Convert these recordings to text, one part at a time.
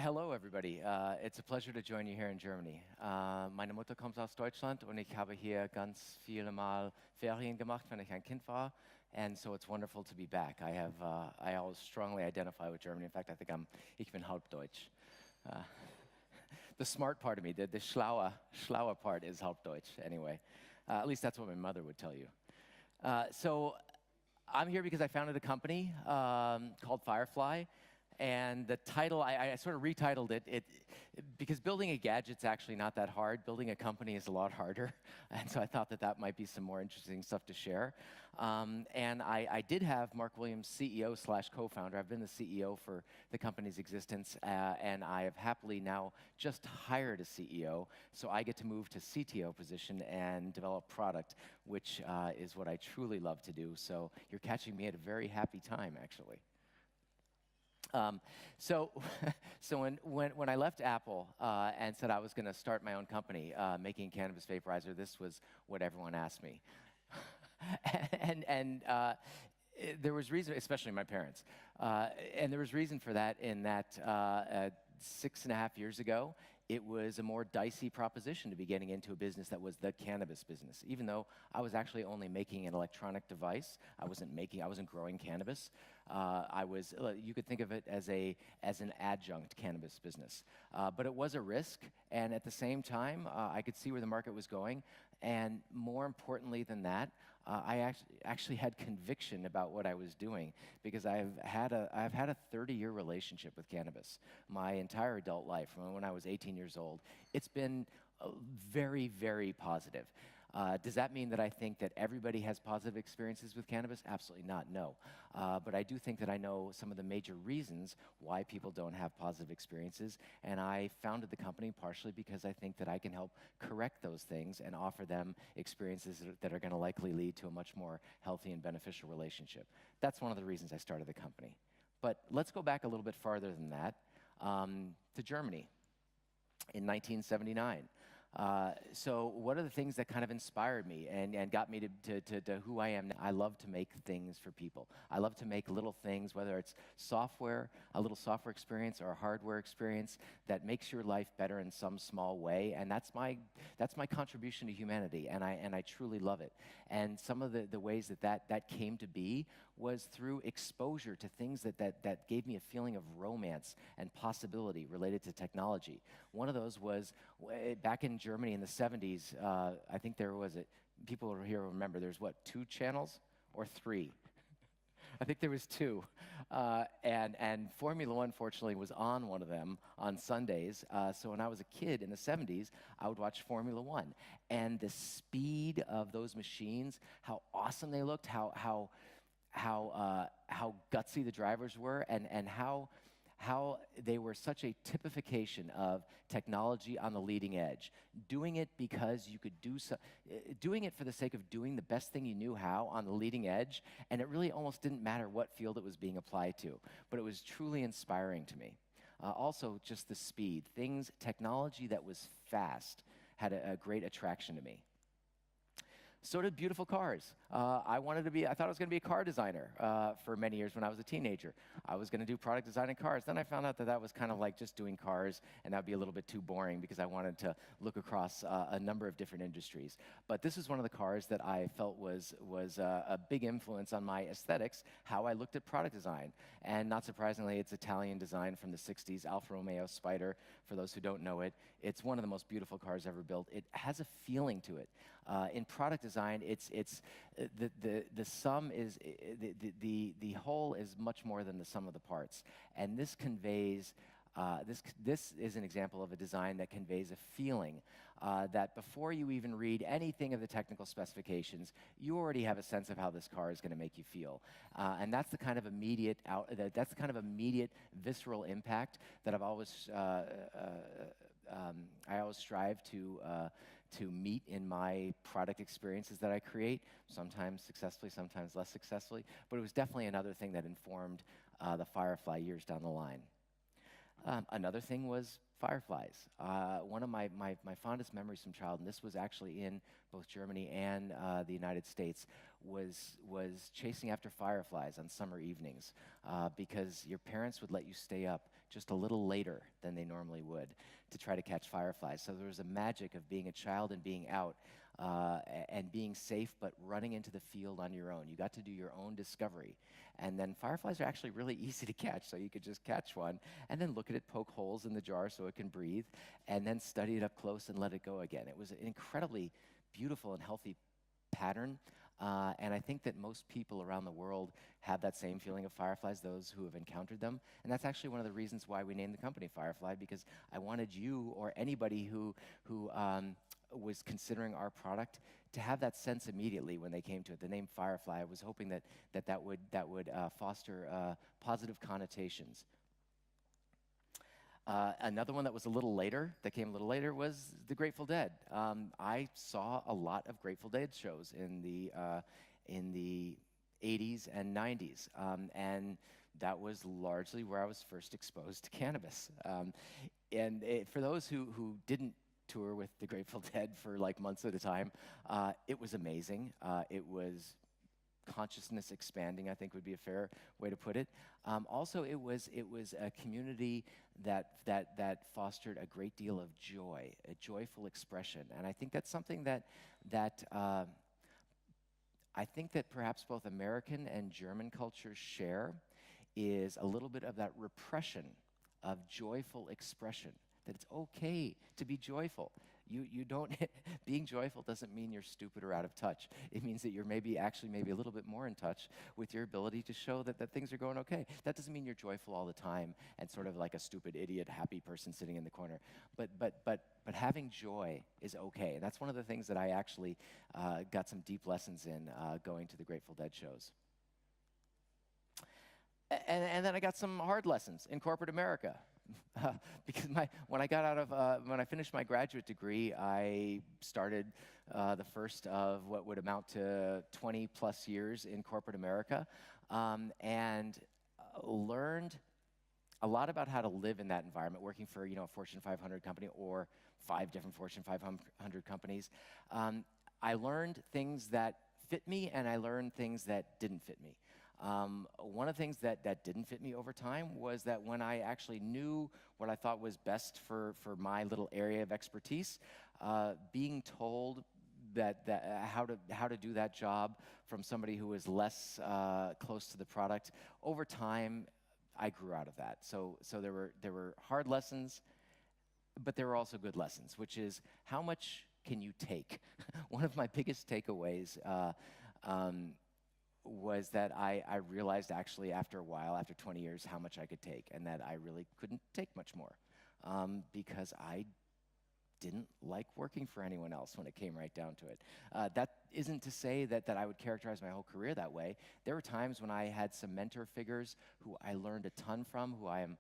Hello, everybody. It's a pleasure to join you here in Germany. Meine Mutter kommt aus Deutschland und ich habe hier ganz viele Mal Ferien gemacht, wenn ich ein Kind war. And so it's wonderful to be back. I always strongly identify with Germany. In fact, I think ich bin halb Deutsch. The smart part of me, the schlaue part is halb Deutsch anyway. At least that's what my mother would tell you. So I'm here because I founded a company called FireFly. And the title, I sort of retitled it because building a gadget's actually not that hard. Building a company is a lot harder. And so I thought that might be some more interesting stuff to share. And I did have Mark Williams, CEO / co-founder. I've been the CEO for the company's existence, and I have happily now just hired a CEO. So I get to move to CTO position and develop product, which is what I truly love to do. So you're catching me at a very happy time, actually. So when I left Apple and said I was going to start my own company making cannabis vaporizer, this was what everyone asked me. and there was reason, especially my parents, and there was reason for that in that 6.5 years ago, it was a more dicey proposition to be getting into a business that was the cannabis business. Even though I was actually only making an electronic device, I wasn't growing cannabis. You could think of it as an adjunct cannabis business. But it was a risk, and at the same time, I could see where the market was going. And more importantly than that, I actually had conviction about what I was doing because I've had a 30-year relationship with cannabis my entire adult life, from when I was 18 years old. It's been very, very positive. Does that mean that I think that everybody has positive experiences with cannabis? Absolutely not, no. But I do think that I know some of the major reasons why people don't have positive experiences, and I founded the company partially because I think that I can help correct those things and offer them experiences that are going to likely lead to a much more healthy and beneficial relationship. That's one of the reasons I started the company. But let's go back a little bit farther than that, to Germany in 1979. So what are the things that kind of inspired me and got me to who I am now? I love to make things for people. I love to make little things, whether it's software, a little software experience, or a hardware experience that makes your life better in some small way. And that's my contribution to humanity, and I truly love it. And some of the ways that came to be was through exposure to things that gave me a feeling of romance and possibility related to technology. One of those was back in Germany in the 70s. I think there was people here remember, there's what, 2 channels or 3? I think there was 2. And Formula One, fortunately, was on one of them on Sundays. So when I was a kid in the 70s, I would watch Formula One. And the speed of those machines, how awesome they looked, how gutsy the drivers were, and how they were such a typification of technology on the leading edge. Doing it because you could doing it for the sake of doing the best thing you knew how on the leading edge, and it really almost didn't matter what field it was being applied to, but it was truly inspiring to me. Also, just the speed. Technology that was fast had a great attraction to me. So did beautiful cars. I thought I was going to be a car designer for many years when I was a teenager. I was going to do product design in cars. Then I found out that was kind of like just doing cars, and that would be a little bit too boring because I wanted to look across a number of different industries. But this is one of the cars that I felt was a big influence on my aesthetics, how I looked at product design. And not surprisingly, it's Italian design from the 60s, Alfa Romeo Spider, for those who don't know it. It's one of the most beautiful cars ever built. It has a feeling to it. In product design, the sum is the whole is much more than the sum of the parts, and this conveys. This is an example of a design that conveys a feeling that before you even read anything of the technical specifications, you already have a sense of how this car is going to make you feel, and that's the kind of immediate visceral impact that I've always I always strive to meet in my product experiences that I create, sometimes successfully, sometimes less successfully, but it was definitely another thing that informed the FireFly years down the line. Another thing was fireflies. One of my fondest memories from childhood, and this was actually in both Germany and the United States, was chasing after fireflies on summer evenings because your parents would let you stay up just a little later than they normally would to try to catch fireflies. So there was a magic of being a child and being out and being safe, but running into the field on your own. You got to do your own discovery. And then fireflies are actually really easy to catch, so you could just catch one and then look at it, poke holes in the jar so it can breathe, and then study it up close and let it go again. It was an incredibly beautiful and healthy pattern. And I think that most people around the world have that same feeling of fireflies, those who have encountered them. And that's actually one of the reasons why we named the company FireFly, because I wanted you or anybody who was considering our product to have that sense immediately when they came to it. The name FireFly, I was hoping that would foster positive connotations. Another one that was a little later, that came a little later, was the Grateful Dead. I saw a lot of Grateful Dead shows in the 80s and 90s, and that was largely where I was first exposed to cannabis. For those who didn't tour with the Grateful Dead for like months at a time, it was amazing. It was consciousness expanding, I think would be a fair way to put it. Also, it was a community that fostered a great deal of joy, a joyful expression, and I think that's something that I think that perhaps both American and German cultures share, is a little bit of that repression of joyful expression. That it's okay to be joyful. You don't, being joyful doesn't mean you're stupid or out of touch. It means that you're maybe a little bit more in touch with your ability to show that things are going okay. That doesn't mean you're joyful all the time and sort of like a stupid idiot, happy person sitting in the corner. But having joy is okay. And that's one of the things that I actually got some deep lessons in going to the Grateful Dead shows. And then I got some hard lessons in corporate America. Because when I finished my graduate degree, I started the first of what would amount to 20 plus years in corporate America, and learned a lot about how to live in that environment, working for a Fortune 500 company or 5 different Fortune 500 companies. I learned things that fit me, and I learned things that didn't fit me. One of the things that didn't fit me over time was that when I actually knew what I thought was best for my little area of expertise, being told how to do that job from somebody who was less close to the product, over time, I grew out of that. So there were hard lessons, but there were also good lessons, which is how much can you take? One of my biggest takeaways was that I realized actually after a while, after 20 years, how much I could take, and that I really couldn't take much more because I didn't like working for anyone else when it came right down to it. That isn't to say that I would characterize my whole career that way. There were times when I had some mentor figures who I learned a ton from, who I am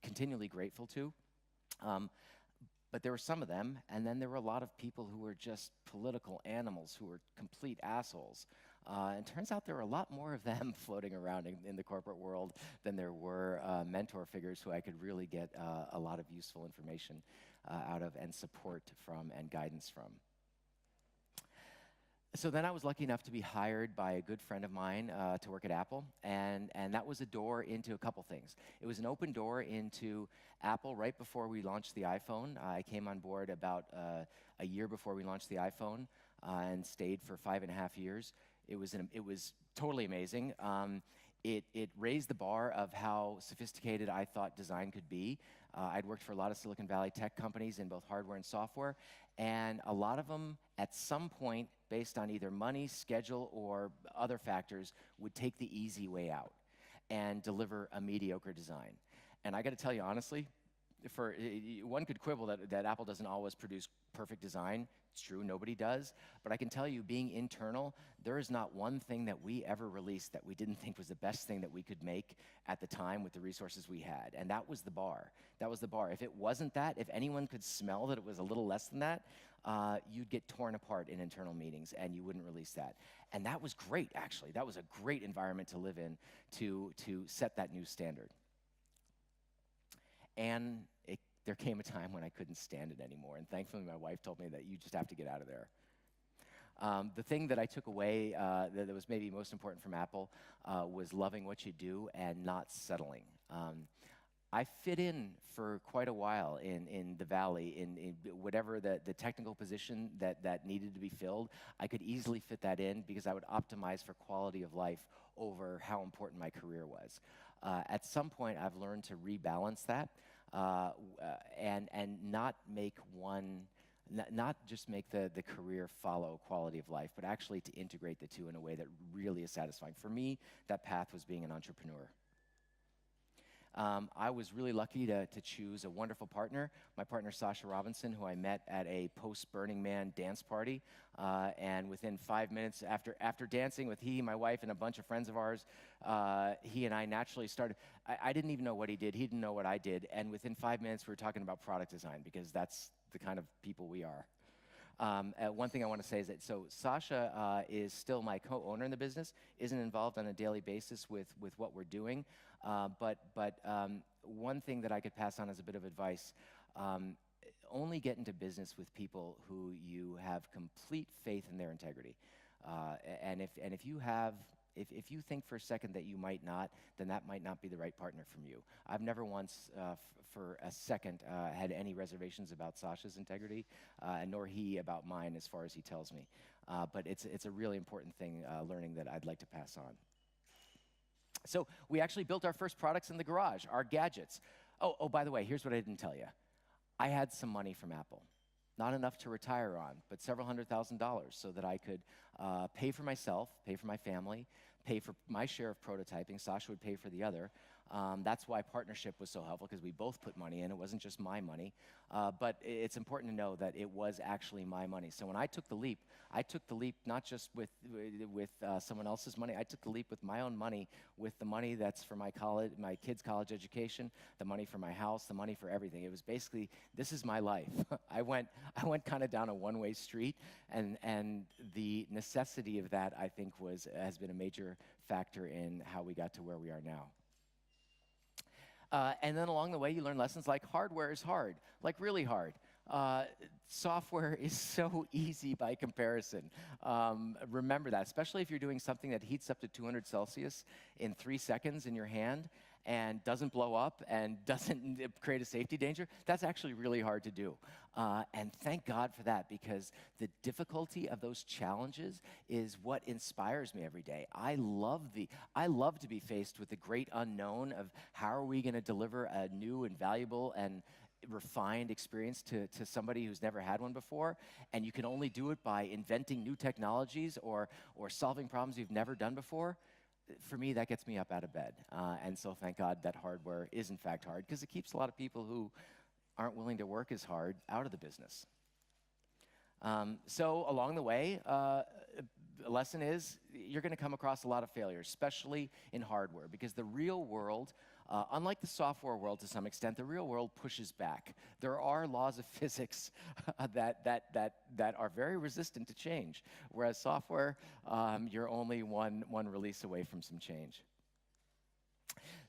continually grateful to. But there were some of them, and then there were a lot of people who were just political animals, who were complete assholes. And turns out there were a lot more of them floating around in the corporate world than there were mentor figures who I could really get a lot of useful information out of and support from and guidance from. So then I was lucky enough to be hired by a good friend of mine to work at Apple, and that was a door into a couple things. It was an open door into Apple right before we launched the iPhone. I came on board about a year before we launched the iPhone and stayed for 5.5 years. It was totally amazing. It raised the bar of how sophisticated I thought design could be. I'd worked for a lot of Silicon Valley tech companies in both hardware and software, and a lot of them at some point, based on either money, schedule, or other factors, would take the easy way out and deliver a mediocre design. And I got to tell you honestly, one could quibble that Apple doesn't always produce perfect design. It's true, nobody does. But I can tell you, being internal, there is not one thing that we ever released that we didn't think was the best thing that we could make at the time with the resources we had. And that was the bar. That was the bar. If it wasn't that, if anyone could smell that it was a little less than that, you'd get torn apart in internal meetings and you wouldn't release that. And that was great, actually. That was a great environment to live in to set that new standard. And there came a time when I couldn't stand it anymore, and thankfully my wife told me that you just have to get out of there. The thing that I took away that was maybe most important from Apple was loving what you do and not settling. I fit in for quite a while in the Valley, in whatever the technical position that needed to be filled. I could easily fit that in because I would optimize for quality of life over how important my career was. At some point, I've learned to rebalance that and not make not just make the career follow quality of life, but actually to integrate the two in a way that really is satisfying. For me, that path was being an entrepreneur. I was really lucky to choose a wonderful partner, my partner Sasha Robinson, who I met at a post-Burning Man dance party. And within 5 minutes after dancing with my wife, and a bunch of friends of ours, he and I naturally started. I didn't even know what he did. He didn't know what I did. And within 5 minutes, we were talking about product design because that's the kind of people we are. One thing I want to say is that Sasha is still my co-owner in the business, isn't involved on a daily basis with what we're doing, but one thing that I could pass on as a bit of advice, only get into business with people who you have complete faith in their integrity. And if you think for a second that you might not, then that might not be the right partner from you. I've never once, for a second, had any reservations about Sasha's integrity, nor he about mine as far as he tells me. But it's a really important thing, learning that I'd like to pass on. So we actually built our first products in the garage, our gadgets. Oh, by the way, here's what I didn't tell you. I had some money from Apple. Not enough to retire on, but several $100,000 so that I could pay for myself, pay for my family, pay for my share of prototyping. Sasha would pay for the other. That's why partnership was so helpful, because we both put money in. It wasn't just my money. But it's important to know that it was actually my money. So when I took the leap not just with someone else's money. I took the leap with my own money, with the money that's for my kids' college education, the money for my house, the money for everything. It was basically, this is my life. I went kind of down a one-way street, and the necessity of that, I think, has been a major factor in how we got to where we are now. And then along the way, you learn lessons like hardware is hard, like really hard. Software is so easy by comparison. Remember that, especially if you're doing something that heats up to 200 Celsius in 3 seconds in your hand and doesn't blow up and doesn't create a safety danger. That's actually really hard to do. And thank God for that, because the difficulty of those challenges is what inspires me every day. I love to be faced with the great unknown of how are we going to deliver a new and valuable and refined experience to somebody who's never had one before, and you can only do it by inventing new technologies or solving problems you've never done before. For me, that gets me up out of bed. And so thank God that hardware is in fact hard, because it keeps a lot of people who aren't willing to work as hard out of the business. So along the way, the lesson is you're going to come across a lot of failures, especially in hardware, because the real world, unlike the software world to some extent, the real world pushes back. There are laws of physics that are very resistant to change, whereas software, you're only one release away from some change.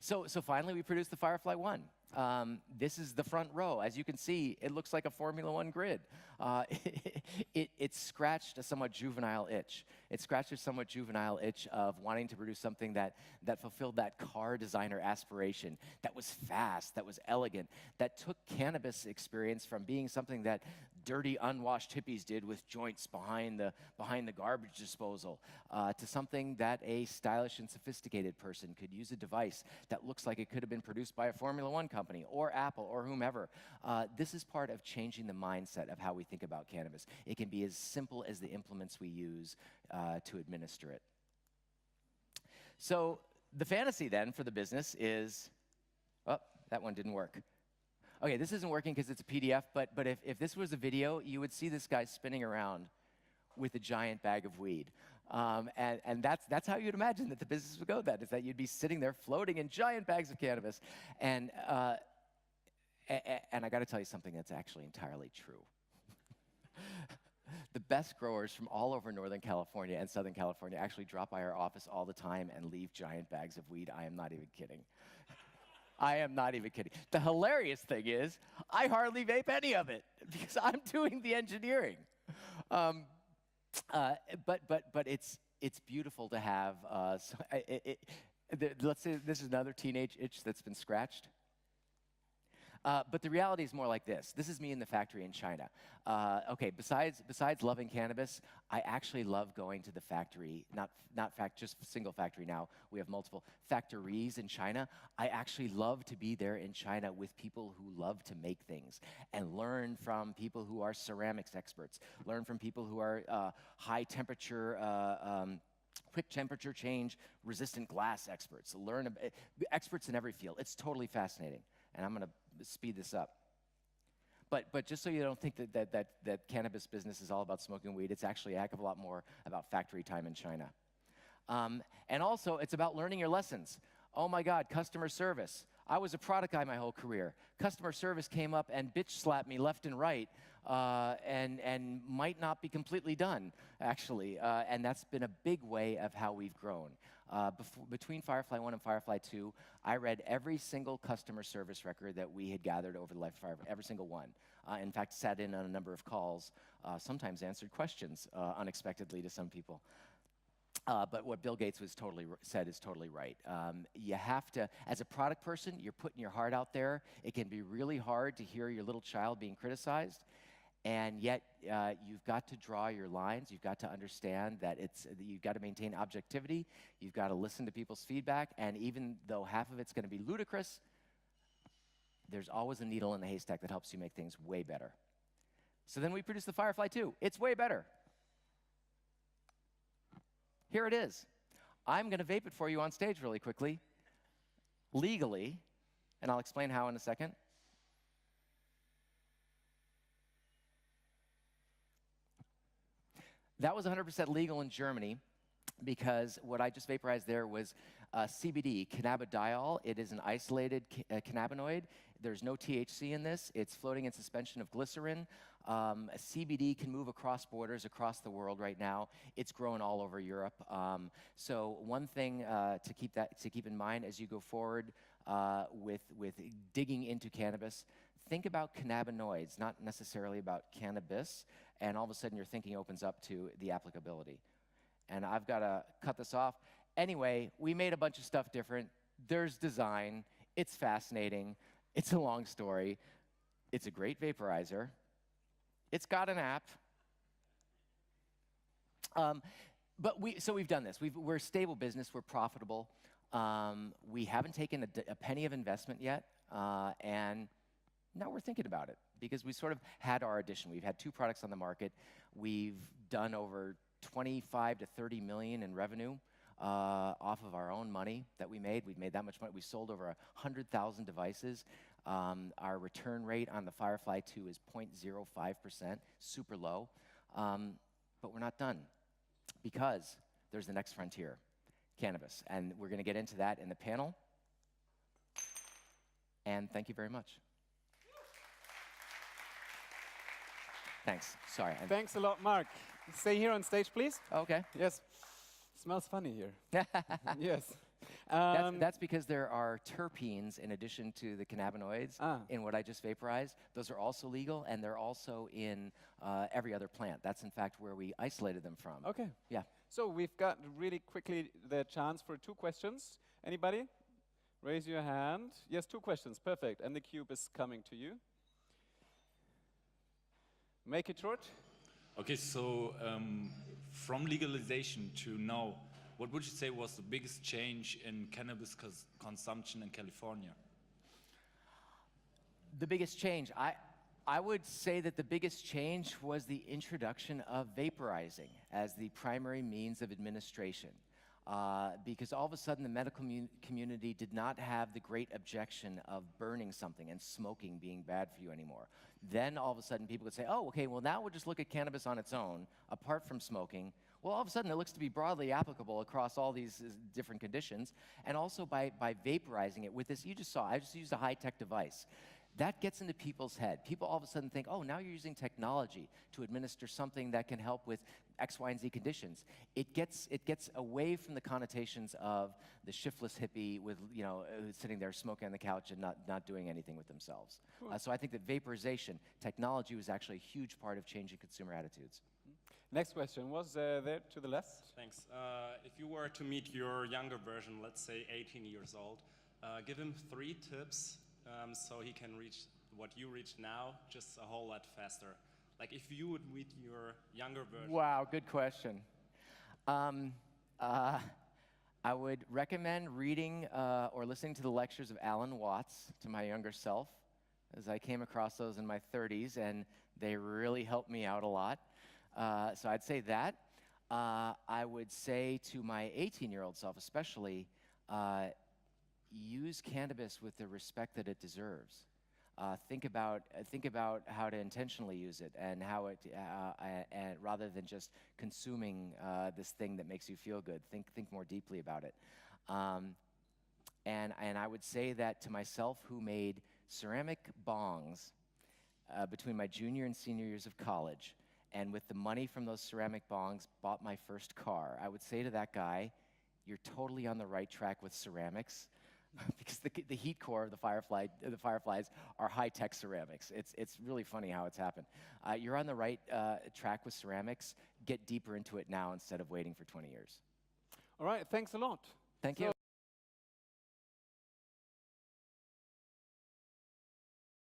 So finally, we produced the FireFly 1. This is the front row. As you can see, it looks like a Formula One grid. It scratched a somewhat juvenile itch. It scratched a somewhat juvenile itch of wanting to produce something that fulfilled that car designer aspiration, that was fast, that was elegant, that took cannabis experience from being something that dirty, unwashed hippies did with joints behind the garbage disposal, to something that a stylish and sophisticated person could use a device that looks like it could have been produced by a Formula One company or Apple or whomever. This is part of changing the mindset of how we think about cannabis. It can be as simple as the implements we use to administer it. So the fantasy then for the business is, oh, that one didn't work. Okay, this isn't working because it's a PDF, but if this was a video, you would see this guy spinning around with a giant bag of weed. And that's how you'd imagine that the business would go, is that you'd be sitting there floating in giant bags of cannabis. And I got to tell you something that's actually entirely true. The best growers from all over Northern California and Southern California actually drop by our office all the time and leave giant bags of weed. I am not even kidding. I am not even kidding. The hilarious thing is, I hardly vape any of it because I'm doing the engineering. But it's beautiful to have. Let's say this is another teenage itch that's been scratched. But the reality is more like this. This is me in the factory in China. Okay, besides loving cannabis, I actually love going to the factory, just single factory now. We have multiple factories in China. I actually love to be there in China with people who love to make things and learn from people who are ceramics experts, learn from people who are high temperature, quick temperature change resistant glass experts, experts in every field. It's totally fascinating. And I'm going to speed this up. But just so you don't think that cannabis business is all about smoking weed, it's actually a heck of a lot more about factory time in China. And also, it's about learning your lessons. Oh my God, customer service. I was a product guy my whole career. Customer service came up and bitch slapped me left and right, and might not be completely done, actually. And that's been a big way of how we've grown. Between FireFly 1 and FireFly 2, I read every single customer service record that we had gathered over the life of FireFly, every single one. In fact, sat in on a number of calls, sometimes answered questions unexpectedly to some people. But what Bill Gates said is totally right. You have to, as a product person, you're putting your heart out there. It can be really hard to hear your little child being criticized, and yet you've got to draw your lines. You've got to understand that you've got to maintain objectivity. You've got to listen to people's feedback, and even though half of it's going to be ludicrous, there's always a needle in the haystack that helps you make things way better. So then we produced the FireFly 2. It's way better. Here it is. I'm going to vape it for you on stage really quickly, legally, and I'll explain how in a second. That was 100% legal in Germany because what I just vaporized there was CBD, cannabidiol. It is an isolated cannabinoid. There's no THC in this. It's floating in suspension of glycerin. CBD can move across borders, across the world right now. It's growing all over Europe. So one thing to keep in mind as you go forward with digging into cannabis, think about cannabinoids, not necessarily about cannabis, and all of a sudden your thinking opens up to the applicability. And I've got to cut this off. Anyway, we made a bunch of stuff different. There's design. It's fascinating. It's a long story. It's a great vaporizer. It's got an app. So we've done this. We're a stable business. We're profitable. We haven't taken a penny of investment yet, and now we're thinking about it because we sort of had our audition. We've had 2 products on the market. We've done over 25 to 30 million in revenue off of our own money that we made. We've made that much money. We sold over 100,000 devices. Our return rate on the FireFly 2 is 0.05%, super low. But we're not done because there's the next frontier, cannabis. And we're going to get into that in the panel. And thank you very much. Thanks. Sorry. Thanks a lot, Mark. Stay here on stage, please. Okay. Yes. Smells funny here. Yes. That's because there are terpenes in addition to the cannabinoids in what I just vaporized. Those are also legal, and they're also in every other plant. That's, in fact, where we isolated them from. Okay. Yeah. So we've got really quickly the chance for 2 questions. Anybody? Raise your hand. Yes, 2 questions. Perfect. And the cube is coming to you. Make it short. Okay, so from legalization to now, what would you say was the biggest change in cannabis consumption in California? The biggest change, I would say that the biggest change was the introduction of vaporizing as the primary means of administration. Because all of a sudden the medical community did not have the great objection of burning something and smoking being bad for you anymore. Then all of a sudden people would say, oh, okay, well now we'll just look at cannabis on its own, apart from smoking. Well, all of a sudden it looks to be broadly applicable across all these different conditions. And also by vaporizing it with this, you just saw, I just used a high-tech device. That gets into people's head. People all of a sudden think, oh, now you're using technology to administer something that can help with X, Y, and Z conditions. It gets away from the connotations of the shiftless hippie with, who's sitting there smoking on the couch and not doing anything with themselves. Cool. So I think that vaporization, technology was actually a huge part of changing consumer attitudes. Next question was there to the left. Thanks. If you were to meet your younger version, let's say 18 years old, give him 3 tips so he can reach what you reach now just a whole lot faster. Like if you would meet your younger version. Wow, good question. I would recommend reading or listening to the lectures of Alan Watts to my younger self, as I came across those in my 30s, and they really helped me out a lot. So I'd say that. I would say to my 18-year-old self especially, use cannabis with the respect that it deserves. Think about how to intentionally use it, and how it and rather than just consuming this thing that makes you feel good. Think more deeply about it. And I would say that to myself, who made ceramic bongs between my junior and senior years of college, and with the money from those ceramic bongs bought my first car. I would say to that guy, you're totally on the right track with ceramics. Because the heat core of the FireFlies are high-tech ceramics. It's really funny how it's happened. You're on the right track with ceramics. Get deeper into it now instead of waiting for 20 years. All right, thanks a lot. Thank you.